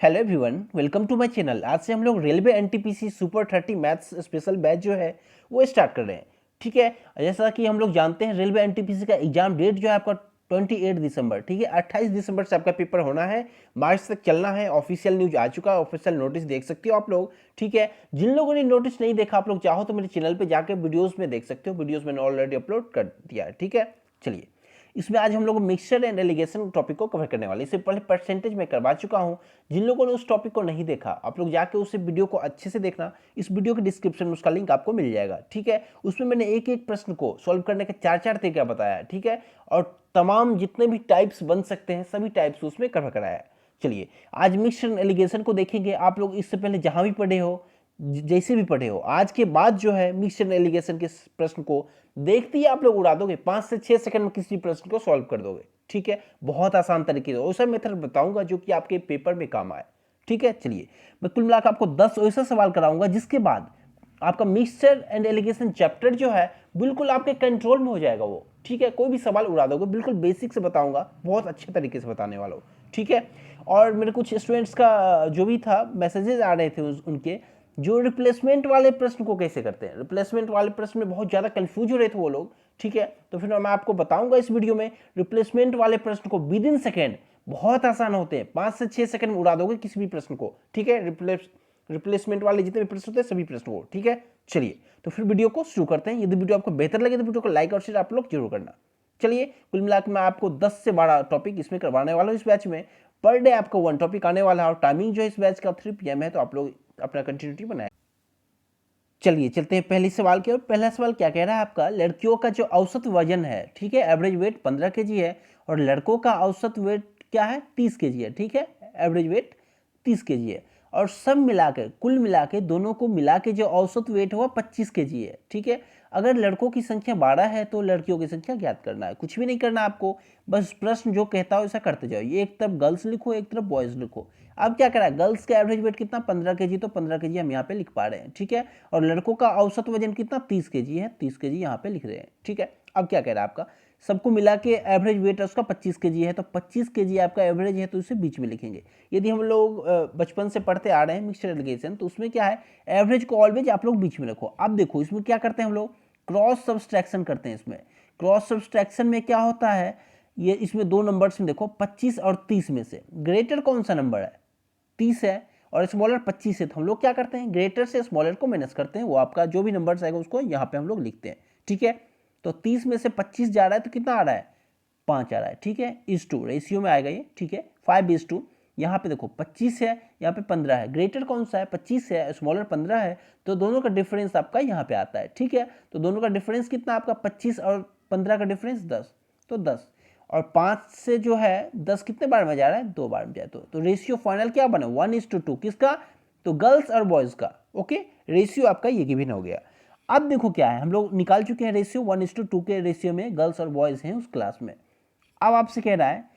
Hello everyone, welcome to my channel. आज से हम लोग railway NTPC super 30 maths special batch जो है वो स्टार्ट कर रहे हैं। ठीक है, जैसा कि हम लोग जानते हैं रेलवे एनटीपीसी का एग्जाम डेट जो है आपका 28 दिसंबर, ठीक है 28 दिसंबर से आपका पेपर होना है, मार्च तक चलना है। ऑफिशियल न्यूज आ चुका है, ऑफिशियल नोटिस देख सकते हो आप लोग। ठीक है, जिन लोगों ने नोटिस नहीं देखा आप लोग चाहो तो मेरे चैनल पर जाकर वीडियोज़ में देख सकते हो, वीडियोज़ मैंने ऑलरेडी अपलोड कर दिया है। ठीक है, चलिए इसमें आज हम लोग मिक्सचर एंड एलिगेशन टॉपिक को कवर करने वाले। इससे पहले परसेंटेज में करवा चुका हूं। जिन लोगों ने उस टॉपिक को नहीं देखा आप लोग जाके उस वीडियो को अच्छे से देखना। इस वीडियो के डिस्क्रिप्शन में उसका लिंक आपको मिल जाएगा। ठीक है, उसमें मैंने एक एक प्रश्न को सॉल्व करने के चार चार तरीका बताया। ठीक है, और तमाम जितने भी टाइप्स बन सकते हैं सभी टाइप्स उसमें कवर कराया। चलिए आज मिक्सचर एलिगेशन को देखेंगे। आप लोग इससे पहले जहां भी पढ़े हो, जैसे भी पढ़े हो, आज के बाद जो है मिक्सचर एलिगेशन के प्रश्न को देखते ही आप लोग उड़ा दोगे। 5 से 6 सेकंड में किसी प्रश्न को सॉल्व कर दोगे। ठीक है, बहुत आसान तरीके से वैसा मेथड बताऊंगा जो कि आपके पेपर में काम आए। ठीक है, चलिए मैं कुल मिलाकर आपको 10 ऐसा सवाल कराऊंगा जिसके बाद आपका मिक्सचर एंड एलिगेशन चैप्टर जो है बिल्कुल आपके कंट्रोल में हो जाएगा वो। ठीक है, कोई भी सवाल उड़ा दोगे, बिल्कुल बेसिक से बताऊंगा, बहुत अच्छे तरीके से बताने वाला हूँ। ठीक है, और मेरे कुछ स्टूडेंट्स का जो भी था मैसेजेस आ रहे थे उनके जो रिप्लेसमेंट वाले प्रश्न को कैसे करते हैं। रिप्लेसमेंट वाले प्रश्न में बहुत ज़्यादा कंफ्यूज हो रहे थे वो लोग। ठीक है, तो फिर मैं आपको बताऊंगा इस वीडियो में रिप्लेसमेंट वाले प्रश्न को विद इन सेकेंड, बहुत आसान होते हैं, 5 से 6 सेकंड में उड़ा दोगे किसी भी प्रश्न को। ठीक है, रिप्लेसमेंट वाले जितने भी प्रश्न होते हैं सभी प्रश्न को। ठीक है, चलिए तो फिर वीडियो को शुरू करते हैं। यदि वीडियो आपको बेहतर लगे तो वीडियो को लाइक और शेयर आप लोग जरूर करना। चलिए कुल मिलाकर मैं आपको 10 से 12 टॉपिक इसमें करवाने वाला हूँ इस बैच में। पर डे आपको 1 टॉपिक आने वाला है और टाइमिंग जो है इस बैच का 3 PM है, तो आप लोग अपना कंटिन्यूटी बनाए। चलिए चलते हैं पहले सवाल की ओर। पहला सवाल क्या कह रहा है आपका, लड़कियों का जो औसत वजन है, ठीक है, एवरेज वेट 15 kg है और लड़कों का औसत वेट क्या है 30 kg है। ठीक है, एवरेज वेट 30 kg है और सब मिला के कुल मिला के दोनों को मिला के जो औसत वेट हुआ 25 kg है। ठीक है, अगर लड़कों की संख्या 12 है तो लड़कियों की संख्या ज्ञात करना है। कुछ भी नहीं करना आपको, बस प्रश्न जो कहता हो ऐसा करते जाओ। ये एक तरफ गर्ल्स लिखो, एक तरफ बॉयज लिखो। अब क्या करा है, गर्ल्स का एवरेज वेट कितना 15 kg, तो 15 kg हम यहाँ पे लिख पा रहे हैं। ठीक है, और लड़कों का औसत वजन कितना 30 kg है, 30 kg यहाँ पे लिख रहे हैं। ठीक है, अब क्या कह रहा है आपका, सबको मिला के एवरेज वेट उसका 25 kg है, तो 25 kg आपका एवरेज है तो इसे बीच में लिखेंगे। यदि हम लोग बचपन से पढ़ते आ रहे हैं मिक्सचर एलिगेशन, तो उसमें क्या है एवरेज को ऑलवेज आप लोग बीच में रखो। अब देखो इसमें क्या करते हैं हम लोग, क्रॉस सब्सट्रैक्शन करते हैं। इसमें क्रॉस सब्सट्रैक्शन में क्या होता है, ये इसमें दो नंबर्स में देखो 25 और 30 में से ग्रेटर कौन सा नंबर है, 30 है और स्मॉलर 25 है, तो हम लोग क्या करते हैं ग्रेटर से स्मॉलर को माइनस करते हैं। वो आपका जो भी नंबर्स आएगा उसको यहाँ पे हम लोग लिखते हैं। ठीक है, तो 30 में से 25 जा रहा है तो कितना आ रहा है 5 आ रहा है। ठीक है, इज टू रेशियो में आएगा ये। ठीक है, 5:2। यहाँ पे देखो 25 है, यहाँ पे 15 है, ग्रेटर कौन सा है 25 है, स्मॉलर 15 है, तो दोनों का डिफरेंस आपका यहाँ पे आता है। ठीक है, तो दोनों का डिफरेंस कितना आपका 25 और 15 का डिफरेंस 10, तो 10 और 5 से जो है 10 कितने बार में जा रहा है 2 बार में जाए, तो रेशियो फाइनल क्या बना 1:2 किसका, तो गर्ल्स और बॉयज का। ओके, रेशियो आपका ये गिवन हो गया। अब देखो क्या है, हम लोग निकाल चुके हैं रेशियो 1:2 के रेशियो में गर्ल्स और बॉयज हैं उस क्लास में। अब आपसे कह रहा है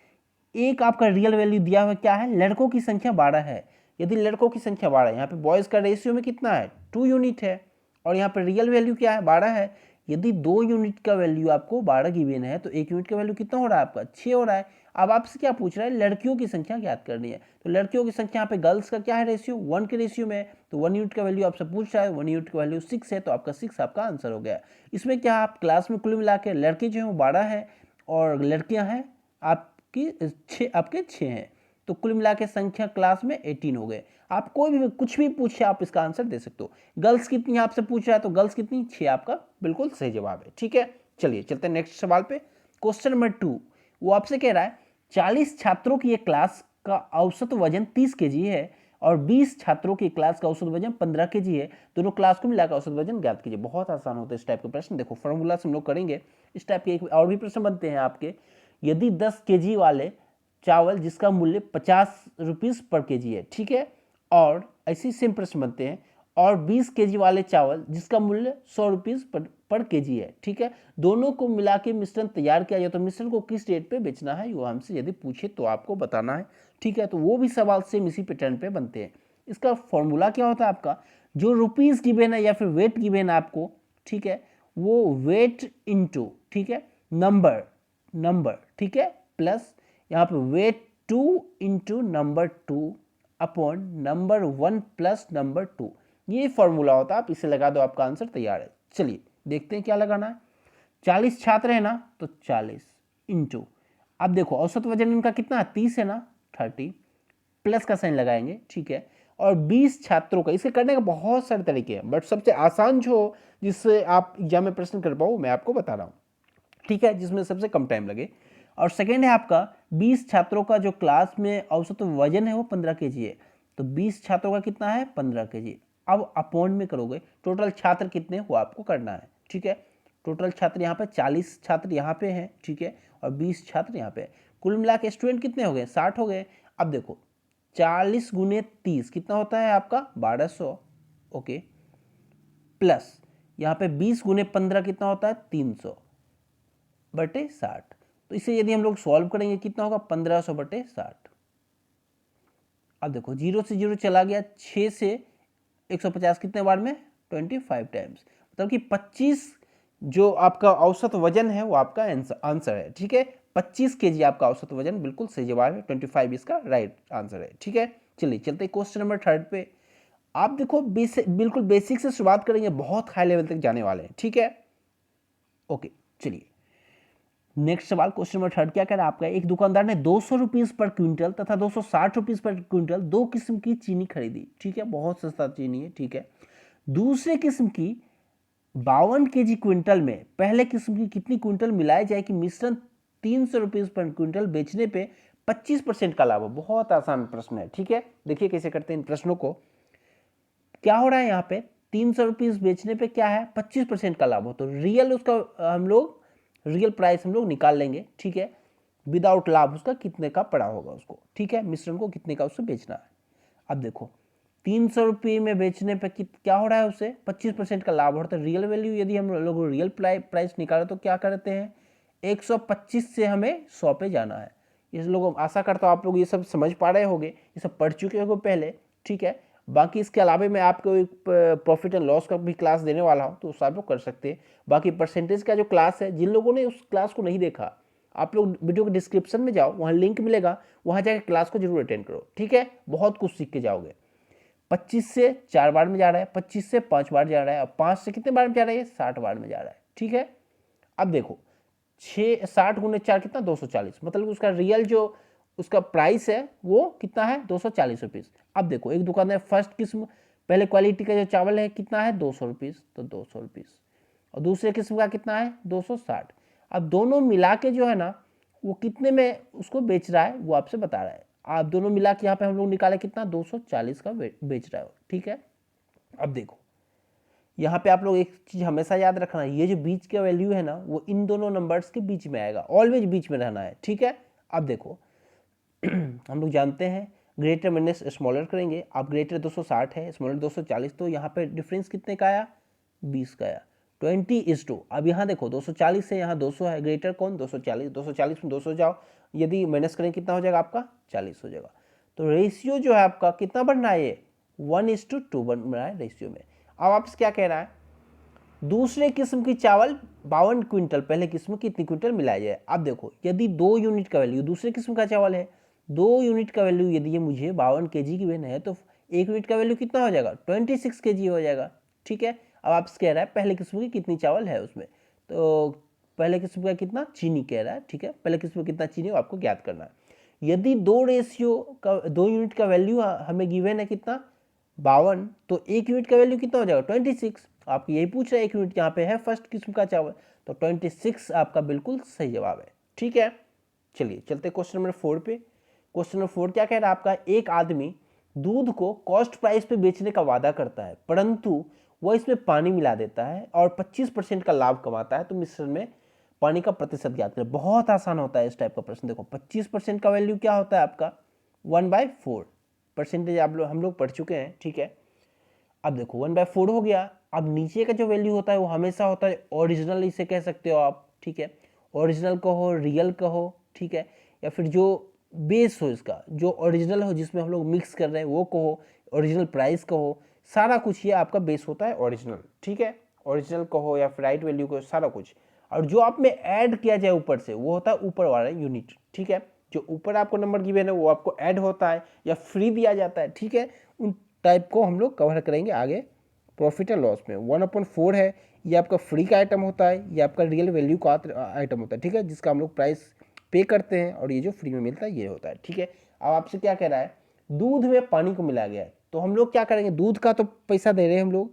एक आपका रियल वैल्यू दिया हुआ क्या है, लड़कों की संख्या 12 है। यदि लड़कों की संख्या 12 है, यहाँ पे बॉयज का रेशियो में कितना है 2 यूनिट है और यहाँ पे रियल वैल्यू क्या है 12 है। यदि 2 यूनिट का वैल्यू आपको 12 गिवन है तो 1 यूनिट का वैल्यू कितना हो रहा है आपका 6 हो रहा है। अब आपसे क्या पूछ रहा है, लड़कियों की संख्या ज्ञात करनी है, तो लड़कियों की संख्या यहाँ पे गर्ल्स का क्या है रेशियो 1 के रेशियो में, तो 1 यूनिट का वैल्यू आपसे पूछ रहा है, 1 यूनिट का वैल्यू 6 है, तो आपका 6 आपका आंसर हो गया। इसमें क्या आप क्लास में कुल मिला के लड़के जो है वो 12 है और लड़कियां हैं आपकी 6 हैं, तो कुल मिला के संख्या क्लास में 18 हो गए। आप कोई भी कुछ भी पूछे आप इसका आंसर दे सकते हो। गर्ल्स कितनी आपसे पूछ रहा है तो गर्ल्स कितनी 6, आपका बिल्कुल सही जवाब है। ठीक है, चलिए चलते हैं नेक्स्ट सवाल पे। क्वेश्चन नंबर 2 वो आपसे कह रहा है 40 छात्रों की एक क्लास का औसत वजन 30 kg है और 20 छात्रों की क्लास का औसत वजन 15 kg है, दोनों क्लास को मिलाकर औसत वजन ज्ञात कीजिए। बहुत आसान होता है इस टाइप के प्रश्न। देखो फॉर्मूला से हम लोग करेंगे इस टाइप के। एक और भी प्रश्न बनते हैं आपके, यदि 10 kg वाले चावल जिसका मूल्य 50 रुपीज पर केजी है, ठीक है, और ऐसे सेम प्रश्न बनते हैं, और 20 kg वाले चावल जिसका मूल्य 100 रुपीज पर केजी है, ठीक है, दोनों को मिला के मिश्रण तैयार किया जाए तो मिश्रण को किस रेट पे बेचना है, वो हमसे यदि पूछे तो आपको बताना है। ठीक है, तो वो भी सवाल सेम इसी पैटर्न पे बनते हैं। इसका फॉर्मूला क्या होता है आपका, जो रुपीज गिवन है या फिर वेट गिवन है आपको, ठीक है, वो वेट इंटू, ठीक है, नंबर, ठीक है, प्लस यहाँ पे weight 2 into number 2 upon number 1 plus number 2, ये फॉर्मूला होता है, आप इसे लगा दो, आपका आंसर तैयार है। चलिए देखते हैं क्या लगाना है। 40 छात्र है ना, तो 40 इंटू, अब देखो औसत वजन इनका कितना है, 30 है ना, 30 प्लस का साइन लगाएंगे, ठीक है। और 20 छात्रों का, इसे करने का बहुत सारे तरीके हैं, बट सबसे आसान जो जिससे आप एग्जाम में प्रश्न कर पाओ मैं आपको बता रहा हूँ, ठीक है, जिसमें सबसे कम टाइम लगे। और सेकेंड है आपका 20 छात्रों का जो क्लास में औसत वजन है वो 15 केजी है, तो 20 छात्रों का कितना है, 15 केजी। अब अपॉन में करोगे टोटल छात्र कितने वो आपको करना है, ठीक है। टोटल छात्र यहाँ पे 40 छात्र यहाँ पे हैं, ठीक है, और 20 छात्र यहाँ पे। कुल मिला के स्टूडेंट कितने हो गए, 60 हो गए। अब देखो 40 गुने 30 कितना होता है आपका, 1200, ओके, प्लस यहाँ पे 20 गुने 15 कितना होता है, 300 बटे 60। तो इसे यदि हम लोग सॉल्व करेंगे कितना होगा, 1500 बटे 60। अब देखो 0 से 0 चला गया, 6 से 150 कितने बार में, 25 टाइम्स, मतलब कि 25 जो आपका औसत वजन है वो आपका आंसर है, ठीक है। 25 केजी आपका औसत वजन, बिल्कुल सही जवाब है, 25 इसका राइट आंसर है, ठीक है। चलिए चलते क्वेश्चन नंबर 3 पे। आप देखो बिल्कुल बेसिक से शुरुआत करेंगे, बहुत हाई लेवल तक जाने वाले हैं, ठीक है। ओके चलिए नेक्स्ट सवाल, क्वेश्चन नंबर 3 क्या कह रहा है आपका, एक दुकानदार ने 200 रुपीज पर क्विंटल तथा 260 रुपीज पर क्विंटल दो किस्म की चीनी खरीदी, ठीक है, बहुत सस्ता चीनी है, ठीक है। दूसरे किस्म की 52 केजी क्विंटल में पहले किस्म की कितनी क्विंटल मिलाई जाए कि मिश्रण 300 रुपीज पर क्विंटल बेचने पे 25% का लाभ हो। बहुत आसान प्रश्न है, ठीक है, देखिए कैसे करते हैं इन प्रश्नों को। क्या हो रहा है यहाँ पे, 300 रुपीज बेचने पे क्या है, 25% का लाभ हो, तो रियल उसका हम लोग रियल प्राइस हम लोग निकाल लेंगे, ठीक है। विदाउट लाभ उसका कितने का पड़ा होगा उसको, ठीक है, मिश्रण को कितने का उससे बेचना है। अब देखो 300 रुपये में बेचने पे क्या हो रहा है, उससे 25% का लाभ होता है। रियल वैल्यू यदि हम लोग रियल प्राइस निकालें तो क्या करते हैं, 125 से हमें 100 पे जाना है। इस लोग आशा करता हूँ आप लोग ये सब समझ पा रहे होंगे, ये सब पढ़ चुके होंगे पहले, ठीक है। बाकी इसके अलावा मैं आपको एक प्रॉफिट एंड लॉस का भी क्लास देने वाला हूँ, तो उस आप लोग कर सकते हैं। बाकी परसेंटेज का जो क्लास है, जिन लोगों ने उस क्लास को नहीं देखा, आप लोग वीडियो के डिस्क्रिप्शन में जाओ, वहाँ लिंक मिलेगा, वहाँ जाकर क्लास को जरूर अटेंड करो, ठीक है, बहुत कुछ सीख के जाओगे। 25 से 4 बार में जा रहा है, 25 से 5 बार जा रहा है, और 5 से कितने बार में जा रहा है, 60 बार में जा रहा है, ठीक है। अब देखो 60 गुने 4 कितना, 240, मतलब उसका रियल जो उसका प्राइस है वो कितना है, 240 रुपीज़। अब देखो एक दुकान है, फर्स्ट किस्म पहले क्वालिटी का जो चावल है कितना है, 200 रुपीज़, तो 200 रुपीज़, और दूसरे किस्म का कितना है, 260। अब दोनों मिला के जो है ना वो कितने में उसको बेच रहा है वो आपसे बता रहा है। आप दोनों मिला के यहाँ पे हम लोग निकाले कितना, 240 का बेच रहा है, ठीक है। अब देखो यहाँ पे आप लोग एक चीज हमेशा याद रखना, ये जो बीच का वैल्यू है ना वो इन दोनों नंबर्स के बीच में आएगा, ऑलवेज बीच में रहना है, ठीक है। अब देखो हम लोग जानते हैं ग्रेटर माइनस स्मॉलर करेंगे, अब ग्रेटर 260 है, स्मॉलर 240, तो यहाँ पे डिफरेंस कितने का आया, 20 का आया, 20:2। अब यहाँ देखो 240 से यहाँ 200 है, ग्रेटर कौन, 240, 240 में 200 जाओ, यदि माइनस करें कितना हो जाएगा आपका, 40 हो जाएगा। तो रेशियो जो है आपका कितना बढ़ना है, ये 1:2 बन रहा है रेशियो में। अब आपसे क्या कह रहा है, दूसरे किस्म की चावल 52 क्विंटल पहले किस्म की कितनी क्विंटल मिलाया जाए। अब देखो यदि 2 यूनिट का वैल्यू दूसरे किस्म का चावल है, 2 यूनिट का वैल्यू यदि ये मुझे 52 केजी की वेन है, तो 1 यूनिट का वैल्यू कितना हो जाएगा, 26 केजी हो जाएगा, ठीक है। अब आपसे कह रहा है पहले किस्म की कितनी चावल है उसमें, तो पहले किस्म का कितना चीनी कह रहा है, ठीक है, पहले किस्म में कितना चीनी आपको ज्ञात करना है। यदि 2 यूनिट का वैल्यू हमें गिवन है कितना, 52, तो 1 यूनिट का वैल्यू कितना हो जाएगा, 26। आपको यही पूछ रहा है, 1 यूनिट यहाँ पे है फर्स्ट किस्म का चावल, तो 26 आपका बिल्कुल सही जवाब है, ठीक है। चलिए चलते क्वेश्चन नंबर 4 पे। क्वेश्चन नंबर 4 क्या कह रहा है आपका, एक आदमी दूध को कॉस्ट प्राइस पे बेचने का वादा करता है, परंतु वह इसमें पानी मिला देता है और 25% का लाभ कमाता है, तो मिश्रण में पानी का प्रतिशत ज्ञात करें। बहुत आसान होता है इस टाइप का प्रश्न। देखो 25% का वैल्यू क्या होता है आपका, 1/4 परसेंटेज, आप लोग हम लोग पढ़ चुके हैं, ठीक है। अब देखो 1/4 हो गया। अब नीचे का जो वैल्यू होता है वो हमेशा होता है ओरिजिनल, इसे कह सकते हो आप, ठीक है, ओरिजिनल कहो, रियल कहो, ठीक है, या फिर जो बेस हो इसका, जो ओरिजिनल हो जिसमें हम लोग मिक्स कर रहे हैं वो कहो, ओरिजिनल प्राइस कहो, सारा कुछ ये आपका बेस होता है ओरिजिनल, ठीक है, ओरिजिनल कहो या फिर राइट वैल्यू कहो, सारा कुछ। और जो आप में ऐड किया जाए ऊपर से वो होता है ऊपर वाला यूनिट, ठीक है, जो ऊपर आपको नंबर गिवन है वो आपको ऐड होता है या फ्री दिया जाता है, ठीक है, उन टाइप को हम लोग कवर करेंगे आगे प्रॉफिट एंड लॉस में। 1/4 है, ये आपका फ्री का आइटम होता है, ये आपका रियल वैल्यू का आइटम होता है, ठीक है, जिसका हम लोग प्राइस पे करते हैं, और ये जो फ्री में मिलता है ये होता है, ठीक है। अब आपसे क्या कह रहा है, दूध में पानी को मिलाया गया है, तो हम लोग क्या करेंगे, दूध का तो पैसा दे रहे हैं हम लोग,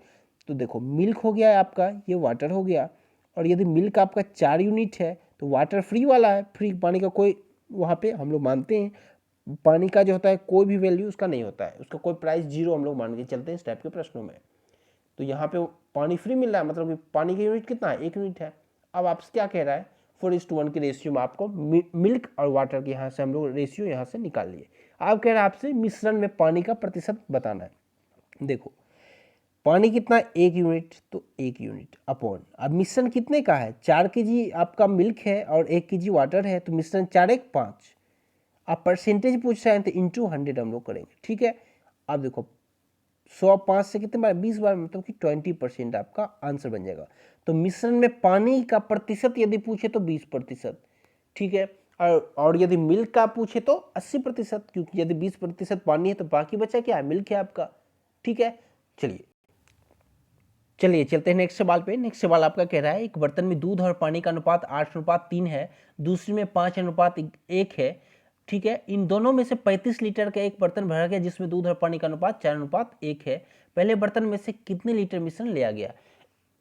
तो देखो मिल्क हो गया है आपका, ये वाटर हो गया, और यदि मिल्क आपका 4 यूनिट है तो वाटर फ्री वाला है, फ्री पानी का कोई वहाँ पे हम लोग मानते हैं पानी का जो होता है कोई भी वैल्यू उसका नहीं होता है, उसका कोई प्राइस 0 हम लोग मान के चलते हैं इस टाइप के प्रश्नों में। तो यहाँ पे पानी फ्री मिल रहा है, मतलब कि पानी की यूनिट कितना है, 1 यूनिट है। अब आपसे क्या कह रहा है, 4:1 के रेशियो में आपको मिल्क और वाटर के यहाँ से हम लोग रेशियो यहाँ से निकाल लिए। आप कह रहे हैं आपसे मिश्रण में पानी का प्रतिशत बताना है। देखो पानी कितना, 1 यूनिट, तो 1 यूनिट अपॉन, अब मिश्रण कितने का है, 4 kg आपका मिल्क है और 1 kg वाटर है, तो मिश्रण 4×1 5। आप परसेंटेज पूछ रहे हैं तो इंटू 100 हम लोग करेंगे, ठीक है। अब देखो 100 5 से कितने बार, 20 बार, मतलब कि 20% आपका आंसर बन जाएगा। तो मिश्रण में पानी का प्रतिशत यदि पूछे तो 20%, ठीक है, और यदि मिल्क का पूछे तो 80%, क्योंकि यदि 20% पानी है तो बाकी बचा क्या है, मिल्क है आपका, ठीक है। चलिए चलते हैं नेक्स्ट सवाल पे। नेक्स्ट सवाल आपका कह रहा है एक बर्तन में दूध और पानी का अनुपात 8:3 है, दूसरी में 5:1 है, ठीक है। इन दोनों में से 35 लीटर का एक बर्तन भरा गया जिसमें दूध और पानी का अनुपात 4:1 है। पहले बर्तन में से कितने लीटर मिश्रण लिया गया।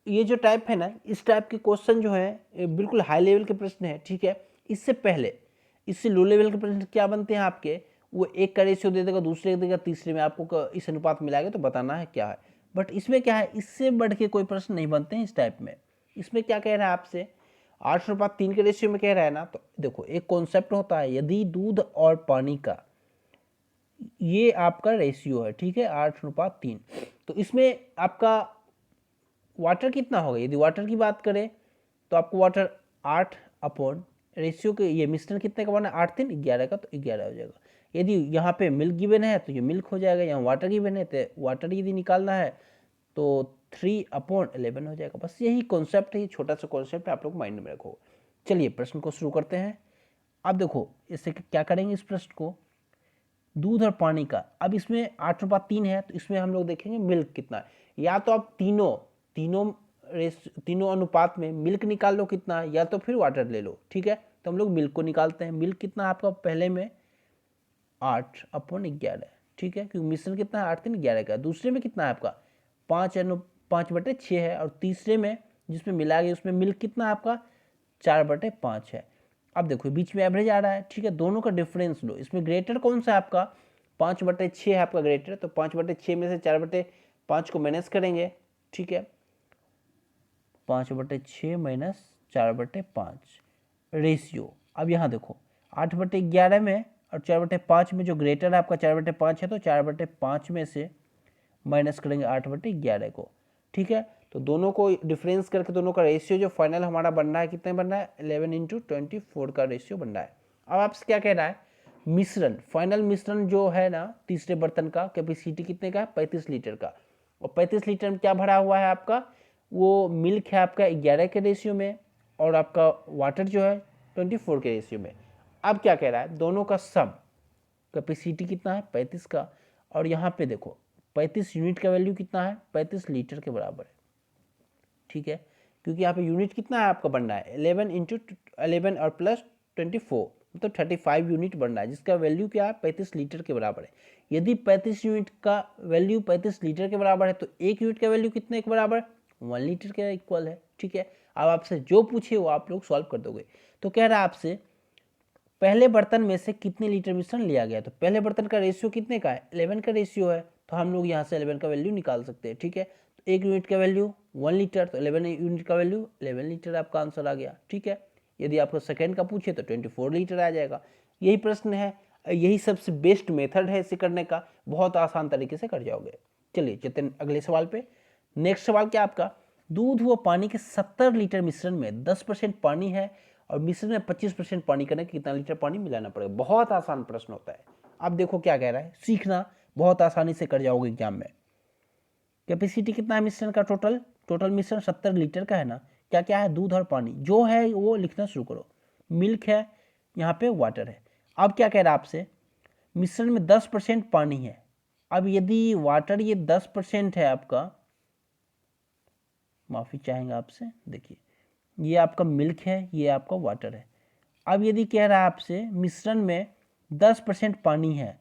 ये जो टाइप है ना, इस टाइप के क्वेश्चन जो है बिल्कुल हाई लेवल के प्रश्न है, ठीक है। इससे पहले, इससे लो लेवल के प्रश्न क्या बनते हैं आपके, वो एक का रेशियो दे देगा, दूसरे देगा, तीसरे में आपको इस अनुपात मिलाएगा तो बताना है क्या है। बट इसमें क्या है, इससे बढ़ के कोई प्रश्न नहीं बनते हैं इस टाइप में। इसमें क्या कह रहा है आपसे, 8:3 के रेशियो में कह रहा है ना, तो देखो एक कॉन्सेप्ट होता है, यदि दूध और पानी का ये आपका रेशियो है, ठीक है, 8:3, तो इसमें आपका वाटर कितना होगा, यदि वाटर की बात करें तो आपको वाटर 8 अपॉन रेशियो के, ये मिश्रण कितने का बना, 8 3 11 का, तो 11 हो जाएगा। यदि यहाँ पे मिल्क गिवन है तो ये मिल्क हो जाएगा, यहाँ वाटर गिवन है तो वाटर यदि निकालना है तो 3/11 हो जाएगा। बस यही कॉन्सेप्ट है, ये छोटा सा कॉन्सेप्ट आप लोग माइंड में रखो। चलिए प्रश्न को शुरू करते हैं। अब देखो इससे क्या करेंगे, इस प्रश्न को दूध और पानी का, अब इसमें 8:3 है तो इसमें हम लोग देखेंगे मिल्क कितना है, या तो आप तीनों अनुपात में मिल्क निकाल लो कितना है, या तो फिर वाटर ले लो, ठीक है। तो हम लोग मिल्क को निकालते हैं। मिल्क कितना है आपका, पहले में 8/11, ठीक है, क्योंकि मिश्रण कितना है 8 3 11 का। दूसरे में कितना है आपका 5/6 है, और तीसरे में जिसमें मिला गया उसमें मिल्क कितना है आपका 4/5 है। अब देखो बीच में एवरेज आ रहा है, ठीक है, दोनों का डिफरेंस लो। इसमें ग्रेटर कौन सा है आपका, 5/6 है आपका ग्रेटर, तो 5/6 में से 4/5 को माइनस करेंगे, ठीक है, 5/6 माइनस 4/5 रेशियो। अब यहाँ देखो 8/11 में और 4/5 में जो ग्रेटर है आपका 4/5 है, तो 4/5 में से माइनस करेंगे 8/11 को, ठीक है। तो दोनों को डिफरेंस करके दोनों का रेशियो जो फाइनल हमारा बन रहा है, कितने बन रहा है, 11/24 का रेशियो बन रहा है। अब आपसे क्या कह रहा है, मिश्रण, फाइनल मिश्रण जो है ना तीसरे बर्तन का, कैपेसिटी कितने का है, 35 लीटर का, और 35 लीटर में क्या भरा हुआ है आपका, वो मिल्क है आपका 11 के रेशियो में, और आपका वाटर जो है 24 के रेशियो में। अब क्या कह रहा है, दोनों का सम, कैपेसिटी कितना है 35 का, और यहाँ पे देखो 35 यूनिट का वैल्यू कितना है, 35 लीटर के बराबर है, ठीक है, क्योंकि यहाँ पे यूनिट कितना है आपका बन रहा है 11 और प्लस 24, मतलब 35 यूनिट बन रहा है, जिसका वैल्यू क्या है 35 लीटर के बराबर है। यदि 35 यूनिट का वैल्यू 35 लीटर के बराबर है तो 1 यूनिट का वैल्यू कितने के बराबर, 1 लीटर के इक्वल है, ठीक है। अब आपसे जो पूछे वो आप लोग सॉल्व कर दोगे। तो कह रहा है आपसे पहले बर्तन में से कितने लीटर मिश्रण लिया गया, तो पहले बर्तन का रेशियो कितने का है, 11 का रेशियो है, तो हम लोग यहाँ से 11 का वैल्यू निकाल सकते हैं, ठीक है। तो 1 यूनिट का वैल्यू 1 लीटर, तो 11 यूनिट का वैल्यू 11 लीटर आपका आंसर आ गया, ठीक है। यदि आपको सेकेंड का पूछे तो 24 लीटर आ जाएगा। यही प्रश्न है, यही सबसे बेस्ट मेथड है इसे करने का, बहुत आसान तरीके से कर जाओगे। चलिए चलते हैं अगले सवाल पे। नेक्स्ट सवाल क्या आपका, दूध व पानी के 70 लीटर मिश्रण में 10% पानी है और मिश्रण में 25% पानी करने के कितना लीटर पानी मिलाना पड़ेगा। बहुत आसान प्रश्न होता है। अब देखो क्या कह रहा है, सीखना, बहुत आसानी से कर जाओगे एग्जाम में। कैपेसिटी कितना है मिश्रण का, टोटल मिश्रण 70 लीटर का है ना, क्या क्या है, दूध और पानी जो है वो लिखना शुरू करो। मिल्क है, यहाँ पे वाटर है। अब क्या कह रहा है आपसे, मिश्रण में 10% पानी है। अब यदि वाटर ये 10% है आपका, माफ़ी चाहेंगे आपसे, देखिए ये आपका मिल्क है, ये आपका वाटर है। अब यदि कह रहा है आपसे मिश्रण में 10% पानी है,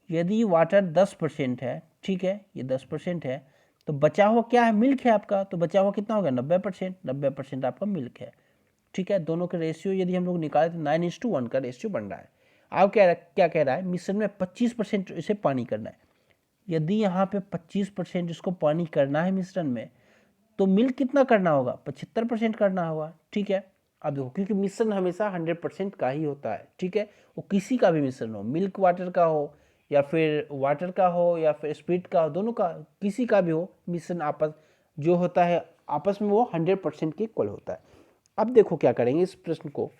यदि वाटर 10% है, ठीक है, ये 10% है, तो बचा हुआ क्या है, मिल्क है आपका, तो बचा हुआ कितना हो गया 90%, 90% आपका मिल्क है, ठीक है। दोनों के रेशियो यदि हम लोग निकाले तो 9:1 का रेशियो बन रहा है। अब क्या कह रहा है, मिश्रण में 25% इसे पानी करना है। यदि यहाँ पे 25% इसको पानी करना है मिश्रण में, तो मिल्क कितना करना होगा, 75% करना होगा, ठीक है। अब देखो, क्योंकि मिश्रण हमेशा 100% का ही होता है, ठीक है, वो किसी का भी मिश्रण हो, मिल्क वाटर का हो या फिर वाटर का हो या फिर स्प्रिट का हो, दोनों का, किसी का भी हो, मिश्रण आपस जो होता है आपस में वो 100% के इक्वल होता है। अब देखो क्या करेंगे इस प्रश्न को,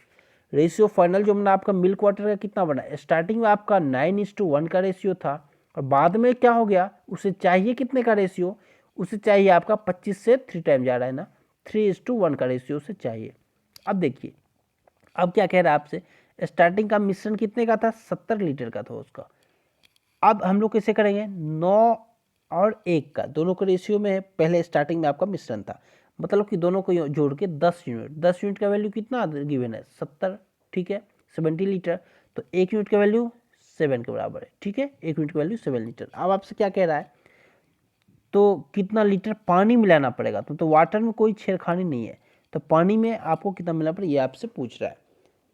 रेशियो फाइनल जो बना आपका मिल्क वाटर का कितना बना, स्टार्टिंग में आपका 9:1 का रेशियो था, और बाद में क्या हो गया, उसे चाहिए कितने का रेशियो, उसे चाहिए आपका 25 से 3 टाइम जा रहा है ना, 3:1 का रेशियो उसे चाहिए। अब देखिए, अब क्या कह रहा है आपसे, स्टार्टिंग का मिश्रण कितने का था, 70 लीटर का था उसका। अब हम लोग कैसे करेंगे, 9 और 1 का दोनों का रेशियो में है, पहले स्टार्टिंग में आपका मिश्रण था, मतलब कि दोनों को जोड़ के 10 यूनिट, 10 यूनिट का वैल्यू कितना गिवन है, 70, ठीक है, 70 लीटर, तो 1 यूनिट का वैल्यू 7 के बराबर है, ठीक है, 1 यूनिट का वैल्यू 7 लीटर। अब आपसे क्या कह रहा है, तो कितना लीटर पानी मिलाना पड़ेगा, तो वाटर में कोई छेड़खानी नहीं है, तो पानी में आपको कितना मिलाना पड़ेगा ये आपसे पूछ रहा है।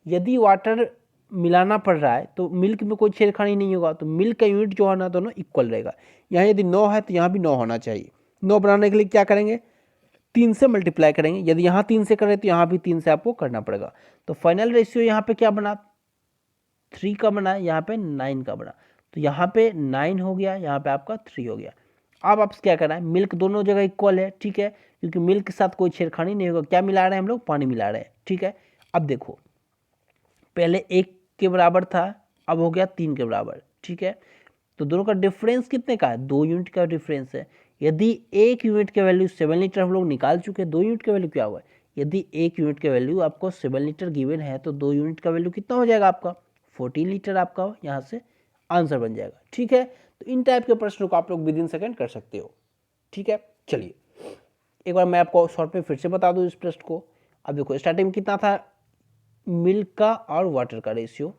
यदि वाटर मिलाना पड़ रहा है तो मिल्क में कोई छेड़खानी नहीं होगा, तो मिल्क का यूनिट जो है ना दोनों इक्वल रहेगा। यहाँ यदि 9 है तो यहाँ भी 9 होना चाहिए। 9 बनाने के लिए क्या करेंगे, 3 से मल्टीप्लाई करेंगे, यदि यहाँ 3 से करें तो यहाँ भी 3 से आपको करना पड़ेगा। तो फाइनल रेशियो यहाँ पे क्या बना, 3 का बना, यहाँ पे 9 का बना, तो यहाँ पे 9 हो गया, यहाँ पे आपका 3 हो गया। अब आप क्या करना है, मिल्क दोनों जगह इक्वल है, ठीक है, क्योंकि मिल्क के साथ कोई छेड़खानी नहीं होगा। क्या मिला रहे हैं हम लोग, पानी मिला रहे हैं, ठीक है। अब देखो, पहले 1 के बराबर था, अब हो गया 3 के बराबर, ठीक है, तो दोनों का डिफरेंस कितने का है, 2 यूनिट का डिफरेंस है। यदि 1 यूनिट के वैल्यू 7 लीटर हम लोग निकाल चुके हैं, 2 यूनिट का वैल्यू क्या हुआ है, यदि 1 यूनिट का वैल्यू आपको 7 लीटर गिवन है, तो 2 यूनिट का वैल्यू कितना हो जाएगा आपका, 14 लीटर आपका यहाँ से आंसर बन जाएगा, ठीक है। तो इन टाइप के प्रश्नों को आप लोग विद इन सेकेंड कर सकते हो, ठीक है। चलिए एक बार मैं आपको शॉर्ट में फिर से बता दूं इस प्रश्न को। अब देखो, स्टार्टिंग में कितना था, मिल्क का और वाटर का रेशियो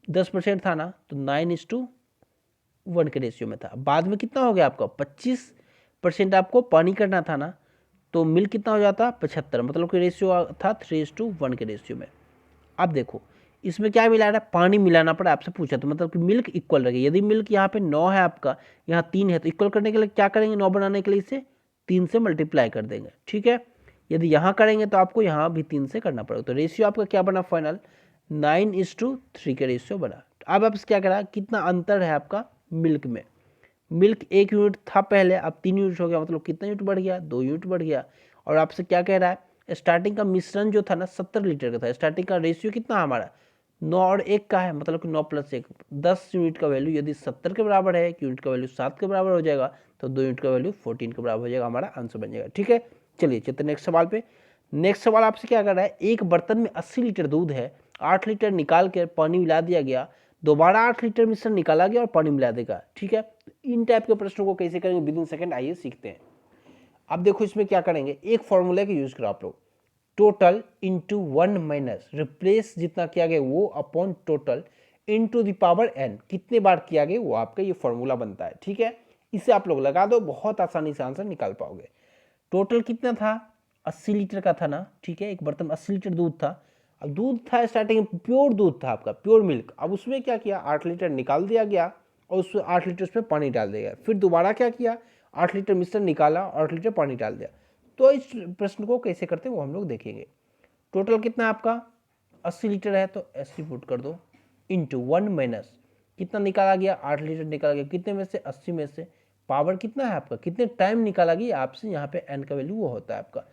10% था ना, तो 9:1 के रेशियो में था। बाद में कितना हो गया आपका, 25% आपको पानी करना था ना, तो मिल्क कितना हो जाता, 75, मतलब कि रेशियो था 3:1 के रेशियो में। अब देखो, इसमें क्या मिला रहा है, पानी मिलाना पड़ा, आपसे पूछा, तो मतलब कि मिल्क इक्वल रहेगा। यदि मिल्क यहाँ पे 9 है आपका, यहाँ 3 है, तो इक्वल करने के लिए क्या करेंगे, 9 बनाने के लिए इसे 3 से मल्टीप्लाई कर देंगे, ठीक है। यदि यहाँ करेंगे तो आपको यहाँ भी 3 से करना पड़ेगा, तो रेशियो आपका क्या बना फाइनल, 9:3 के रेशियो बना। अब आप क्या करा, कितना अंतर है आपका मिल्क में, मिल्क 1 यूनिट था पहले, अब 3 यूनिट हो गया, मतलब कितना यूनिट बढ़ गया, 2 यूनिट बढ़ गया। और आपसे क्या कह रहा है, स्टार्टिंग का मिश्रण जो था ना 70 लीटर का था, स्टार्टिंग का रेशियो कितना हमारा 9 और 1 का है, मतलब कि 9 + 1, 10 यूनिट का वैल्यू यदि 70 के बराबर है, 1 यूनिट का वैल्यू 7 के बराबर हो जाएगा, तो 2 यूनिट का वैल्यू 14 के बराबर हो जाएगा, हमारा आंसर बन जाएगा, ठीक है। चलिए चलते नेक्स्ट सवाल पे। नेक्स्ट सवाल आपसे क्या कर रहा है, एक बर्तन में 80 लीटर दूध है, 8 लीटर निकाल कर पानी मिला दिया गया, दोबारा 8 लीटर मिश्रण निकाला गया और पानी मिला देगा, ठीक है। इन टाइप के प्रश्नों को कैसे करेंगे विद इन सेकंड, आइए सीखते हैं। अब देखो, इसमें क्या करेंगे, एक फॉर्मूला का यूज करो आप लोग, टोटल इंटू 1 माइनस, रिप्लेस जितना किया गया वो upon total into the power n, कितने बार किया गया वो आपका ये फॉर्मूला बनता है, ठीक है। इसे आप लोग लगा दो, बहुत आसानी से आंसर निकाल पाओगे। टोटल कितना था, 80 लीटर का था ना, ठीक है, एक बर्तन में 80 लीटर दूध था। अब दूध था स्टार्टिंग में प्योर दूध था आपका, प्योर मिल्क। अब उसमें क्या किया, 8 लीटर निकाल दिया गया और उसमें 8 लीटर उसमें पानी डाल दिया गया, फिर दोबारा क्या किया, 8 लीटर मिश्रण निकाला और 8 लीटर पानी डाल दिया। तो इस प्रश्न को कैसे करते हैं वो हम लोग देखेंगे। टोटल कितना है आपका, 80 लीटर है, तो 80 पुट कर दो, इंटू 1 माइनस, कितना निकाला गया, 8 लीटर निकाला गया, कितने में से, 80 में से, पावर कितना है आपका, कितने टाइम निकाला गया आपसे, यहाँ पे n का वैल्यू वो होता है आपका,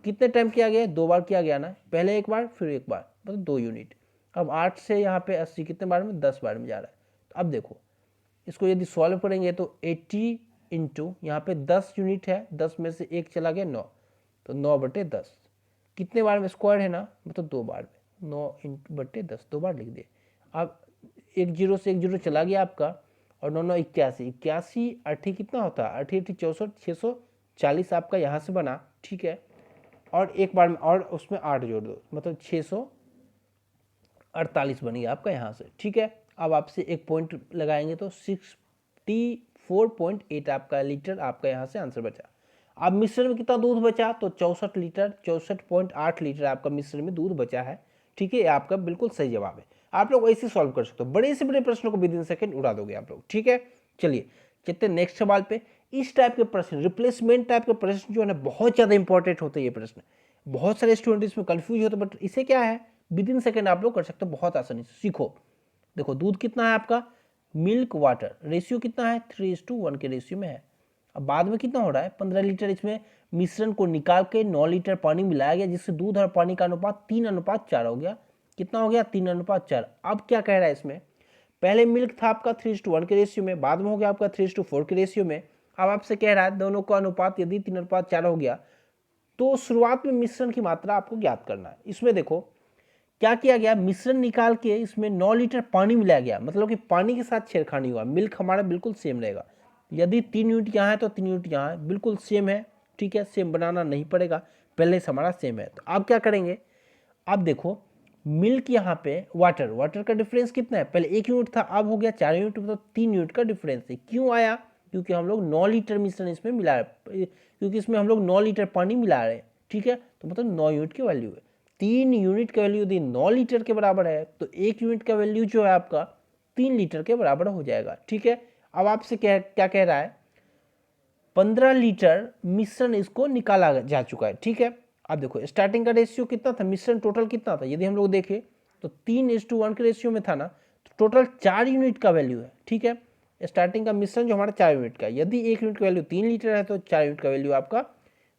कितने टाइम किया गया, 2 बार किया गया ना, पहले 1 बार फिर 1 बार, मतलब 2 यूनिट। अब 8 से यहाँ पे 80 कितने बार में, 10 बार में जा रहा है। तो अब देखो, इसको यदि सॉल्व करेंगे तो 80 इंटू यहाँ पे 10 यूनिट है, 10 में से 1 चला गया 9, तो 9/10 कितने बार में, स्क्वायर है ना, मतलब 2 बार में, 9/10 2 बार लिख दिए। अब 10 से 10 चला गया आपका, और 9 9 81, 81 8 कितना होता है, 8 8 64, 640 आपका यहाँ से बना, ठीक है। और एक बार में और उसमें 8 जोड़ दो, मतलब 648 बन गया आपका यहाँ से, ठीक है। अब आपसे एक पॉइंट लगाएंगे तो 64.8 आपका लीटर आपका यहाँ से आंसर बचा। अब मिश्रण में कितना दूध बचा, तो 64 लीटर, 64.8 लीटर आपका मिश्रण में दूध बचा है, ठीक है। आपका बिल्कुल सही जवाब है। आप लोग ऐसे सॉल्व कर सकते हो, बड़े से बड़े प्रश्नों को विद इन सेकंड उड़ा दोगे आप लोग, ठीक है। चलिए चलते नेक्स्ट सवाल पे। इस टाइप के प्रश्न, रिप्लेसमेंट टाइप के प्रश्न जो है ना, बहुत ज्यादा इंपॉर्टेंट होते हैं ये प्रश्न। बहुत सारे स्टूडेंट इसमें कंफ्यूज होते हैं, बट इसे क्या है, विद इन सेकंड आप लोग कर सकते हो बहुत आसानी से। सीखो, देखो दूध कितना है आपका, मिल्क वाटर रेशियो कितना है, 3:1 के रेशियो में है। अब बाद में कितना हो रहा है, 15 लीटर इसमें मिश्रण को निकाल के 9 लीटर पानी मिलाया गया, जिससे दूध और पानी का अनुपात 3:4 हो गया। कितना हो गया, 3:4। अब क्या कह रहा है इसमें, पहले मिल्क था आपका 3:1 के रेशियो में, बाद में हो गया आपका 3:4 के रेशियो में। अब आपसे कह रहा है दोनों का अनुपात यदि 3:4 हो गया तो शुरुआत में मिश्रण की मात्रा आपको ज्ञात करना है। इसमें देखो क्या किया गया, मिश्रण निकाल के इसमें 9 लीटर पानी मिलाया गया, मतलब कि पानी के साथ छेड़खानी हुआ। मिल्क हमारा बिल्कुल सेम रहेगा, यदि 3 यूनिट यहाँ है तो 3 यूनिट यहाँ है, बिल्कुल सेम है, ठीक है। सेम बनाना नहीं पड़ेगा, पहले से हमारा सेम है। तो आप क्या करेंगे, आप देखो मिल्क यहाँ पे वाटर, वाटर का डिफरेंस कितना है, पहले 1 यूनिट था, अब हो गया 4 यूनिट, मतलब 3 यूनिट का डिफरेंस है। क्यों आया, क्योंकि हम लोग 9 लीटर मिश्रण इसमें मिला रहे, क्योंकि इसमें हम लोग 9 लीटर पानी मिला रहे हैं, ठीक है। तो मतलब 9 यूनिट की वैल्यू है। 3 यूनिट का वैल्यू यदि 9 लीटर के बराबर है तो 1 यूनिट का वैल्यू जो है आपका 3 लीटर के बराबर हो जाएगा, ठीक है। अब आपसे क्या कह रहा है, 15 लीटर मिश्रण इसको निकाला जा चुका है, ठीक है। अब देखो स्टार्टिंग का रेशियो कितना था, मिश्रण टोटल कितना था, यदि हम लोग देखें तो 3:1 के रेशियो में था ना, तो टोटल 4 यूनिट का वैल्यू है, ठीक है। स्टार्टिंग का मिश्रण जो हमारा 4 यूनिट का, यदि 1 यूनिट का वैल्यू 3 लीटर है तो 4 यूनिट का वैल्यू आपका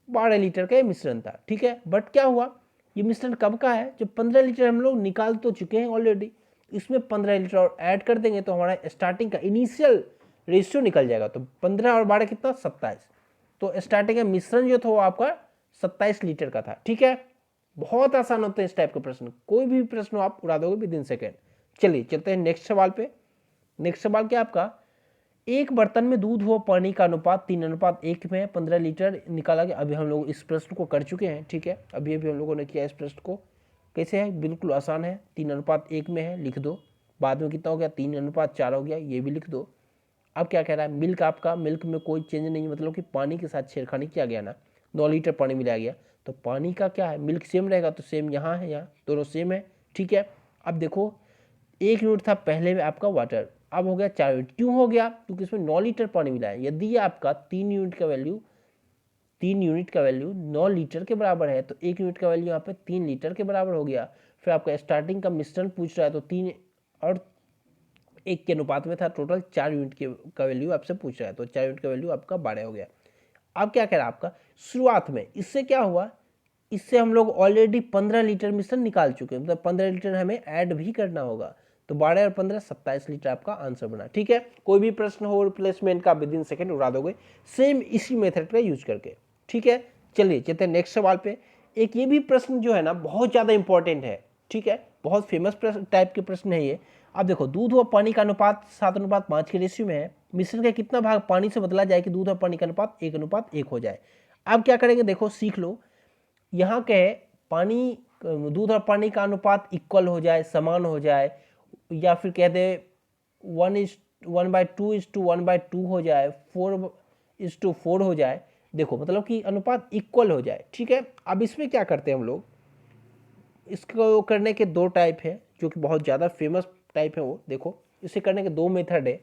12 लीटर का ये मिश्रण था, ठीक है। बट क्या हुआ, ये मिश्रण कब का है, जब 15 लीटर हम लोग निकाल तो चुके हैं ऑलरेडी, इसमें 15 लीटर और ऐड कर देंगे तो हमारा स्टार्टिंग का इनिशियल रेशियो निकल जाएगा। तो 15 और 12 कितना, 27। तो स्टार्टिंग का मिश्रण जो था वो आपका 27 लीटर का था, ठीक है। बहुत आसान होते हैं इस टाइप के प्रश्न, कोई भी प्रश्न आप उड़ा दोगे विद इन सेकेंड। चलिए चलते हैं नेक्स्ट सवाल पे। नेक्स्ट सवाल क्या आपका, एक बर्तन में दूध व पानी का अनुपात 3:1 में है, 15 लीटर निकाला गया। अभी हम लोग इस प्रश्न को कर चुके हैं, ठीक है। अभी हम लोगों ने किया इस प्रश्न को, कैसे है, बिल्कुल आसान है, 3:1 में है, लिख दो। बाद में कितना हो गया, 3:4 हो गया, ये भी लिख दो। अब क्या कह रहा है, मिल्क आपका, मिल्क में कोई चेंज नहीं, मतलब कि पानी के साथ छेड़खानी किया गया ना, 9 लीटर पानी मिलाया गया, तो पानी का क्या है, मिल्क सेम रहेगा, तो सेम यहाँ है, यहाँ दोनों सेम है, ठीक है। अब देखो 1 यूनिट था पहले में आपका वाटर, अब हो गया 4 यूनिट। क्यों हो गया, क्योंकि इसमें 9 लीटर पानी मिला है। यदि आपका 3 यूनिट का वैल्यू 9 लीटर के बराबर है तो 1 यूनिट का वैल्यू यहाँ पे 3 लीटर के बराबर हो गया। फिर आपका स्टार्टिंग का मिश्रण पूछ रहा है, तो 3 और 1 के अनुपात में था, टोटल 4 यूनिट का वैल्यू आपसे पूछ रहा है, तो 4 यूनिट का वैल्यू आपका 12 हो गया। अब क्या कह रहा है आपका, शुरुआत में इससे क्या हुआ, इससे हम लोग ऑलरेडी 15 लीटर मिश्रण निकाल चुके हैं, मतलब 15 लीटर हमें ऐड भी करना होगा, तो 12 और 15 27 लीटर आपका आंसर बना, ठीक है। कोई भी प्रश्न हो रिप्लेसमेंट का विद इन सेकेंड उड़ा दोगे, सेम इसी मेथड का यूज करके, ठीक है। चलिए चलते हैं नेक्स्ट सवाल पे। एक ये भी प्रश्न जो है ना बहुत ज़्यादा इंपॉर्टेंट है, ठीक है, बहुत फेमस टाइप के प्रश्न है ये। अब देखो दूध व पानी का अनुपात 7:5 के रेशियो में है, मिश्रण का कितना भाग पानी से बदला जाए कि दूध और पानी का अनुपात 1:1 हो जाए। अब क्या करेंगे, देखो सीख लो, यहाँ के पानी, दूध और पानी का अनुपात इक्वल हो जाए, समान हो जाए, या फिर कह दे 1:2 हो जाए, 4:4 हो जाए, देखो मतलब कि अनुपात इक्वल हो जाए, ठीक है। अब इसमें क्या करते हैं हम लोग, इसको करने के 2 टाइप है, जो कि बहुत ज़्यादा फेमस टाइप है वो, देखो इसे करने के 2 मेथड है।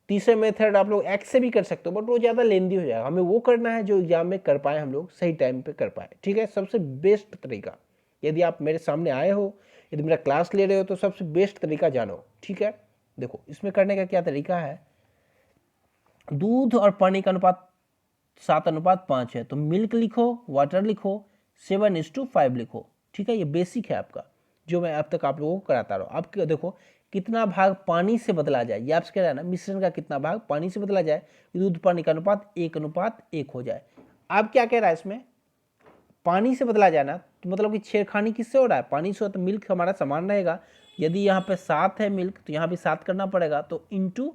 तीसरे मेथड आप लोग एक्स से भी कर सकते हो, बट वो ज़्यादा लेंदी हो जाएगा, हमें वो करना है जो एग्जाम में कर पाए, हम लोग सही टाइम पे कर पाए, ठीक है। सबसे बेस्ट तरीका, यदि आप मेरे सामने आए हो, यदि मेरा क्लास ले रहे हो, तो सबसे बेस्ट तरीका जानो, ठीक है। देखो इसमें करने का क्या तरीका है, दूध और पानी का अनुपात 7:5 है, तो मिल्क लिखो, वाटर लिखो, 7:5 लिखो, ठीक है। ये बेसिक है आपका, जो मैं अब तक आप लोगों को कराता रहा हूँ। अब देखो कितना भाग पानी से बदला जाए, ये आपसे कह रहा है ना, मिश्रण का कितना भाग पानी से बदला जाए, दूध पानी का अनुपात 1:1 हो जाए। अब क्या कह रहा है इसमें, पानी से बदला जाए ना, तो मतलब कि छेड़खानी किससे हो रहा है, पानी से हो, तो मिल्क हमारा समान रहेगा, यदि यहाँ पे 7 है मिल्क तो यहाँ भी 7 करना पड़ेगा, तो इंटू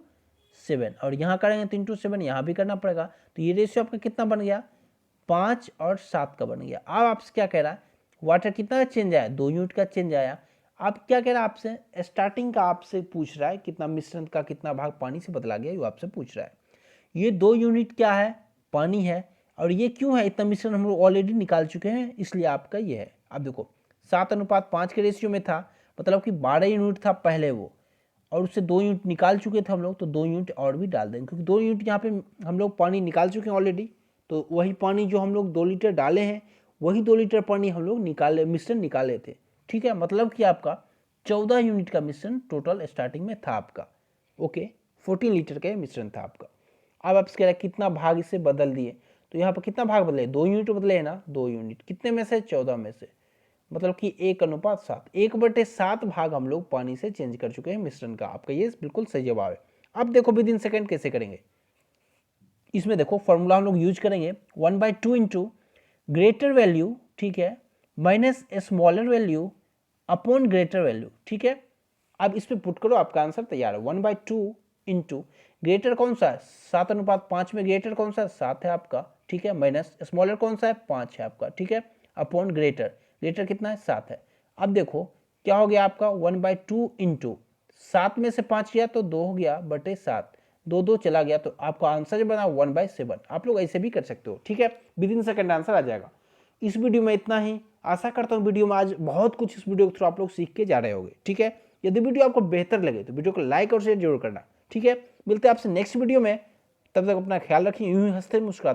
7, और यहाँ करेंगे तो इंटू 7 यहाँ भी करना पड़ेगा। तो ये रेशियो आपका कितना बन गया, 5 और 7 का बन गया। अब आपसे क्या कह रहा है, वाटर कितना चेंज आया, 2 यूनिट का चेंज आया। अब क्या कह रहा है आपसे, स्टार्टिंग का आपसे पूछ रहा है कितना मिश्रण का कितना भाग पानी से बदला गया, वो आपसे पूछ रहा है। ये 2 यूनिट क्या है, पानी है, और ये क्यों है, इतना मिश्रण हम लोग ऑलरेडी निकाल चुके हैं, इसलिए आपका ये है। अब देखो 7:5 के रेशियो में था, मतलब कि 12 यूनिट था पहले वो, और उससे 2 यूनिट निकाल चुके थे हम लोग, तो 2 यूनिट और भी डाल देंगे, क्योंकि 2 यूनिट यहाँ पे हम लोग पानी निकाल चुके हैं ऑलरेडी। तो वही पानी जो हम लोग 2 लीटर डाले हैं, वही 2 लीटर पानी हम लोग मिश्रण निकाले थे। ठीक है, मतलब कि आपका 14 यूनिट का मिश्रण टोटल स्टार्टिंग में था आपका। ओके, 14 लीटर का मिश्रण था आपका। अब आप कह रहे कितना भाग इसे बदल दिए, तो यहाँ पर कितना भाग बदले, 2 यूनिट बदले है ना, 2 यूनिट कितने में से, 14 में से, मतलब कि 1:7, 1/7 भाग हम लोग पानी से चेंज कर चुके हैं मिश्रण का। आपका ये बिल्कुल सही जवाब है। अब देखो विद इन सेकेंड कैसे करेंगे, इसमें देखो फॉर्मूला हम लोग यूज करेंगे 1/2 इंटू ग्रेटर वैल्यू, ठीक है, minus smaller value upon greater value. ठीक है, अब इस पर पुट करो, आपका आंसर तैयार है। 1/2 इंटू ग्रेटर कौन सा है, 7:5 में ग्रेटर कौन सा है, 7 है आपका, ठीक है, माइनस स्मॉलर कौन सा है, 5 है आपका, ठीक है, अपॉन ग्रेटर, ग्रेटर कितना है, 7 है। अब देखो क्या हो गया आपका, 1/2 इंटू 7 में से 5 गया तो 2 हो गया बटे 7, 2 चला गया, तो आपका आंसर जो बना 1/7। आप लोग ऐसे भी कर सकते हो। ठीक है, विद इन सेकंड आंसर आ जाएगा। इस वीडियो में इतना ही, आशा करता हूँ वीडियो में आज बहुत कुछ इस वीडियो के थ्रू आप लोग सीख के जा रहे होंगे। ठीक है, यदि वीडियो आपको बेहतर लगे तो वीडियो को लाइक और शेयर जरूर करना। ठीक है, मिलते हैं आपसे नेक्स्ट वीडियो में, तब तक अपना ख्याल रखिए, यूं ही हंसते मुस्कुराते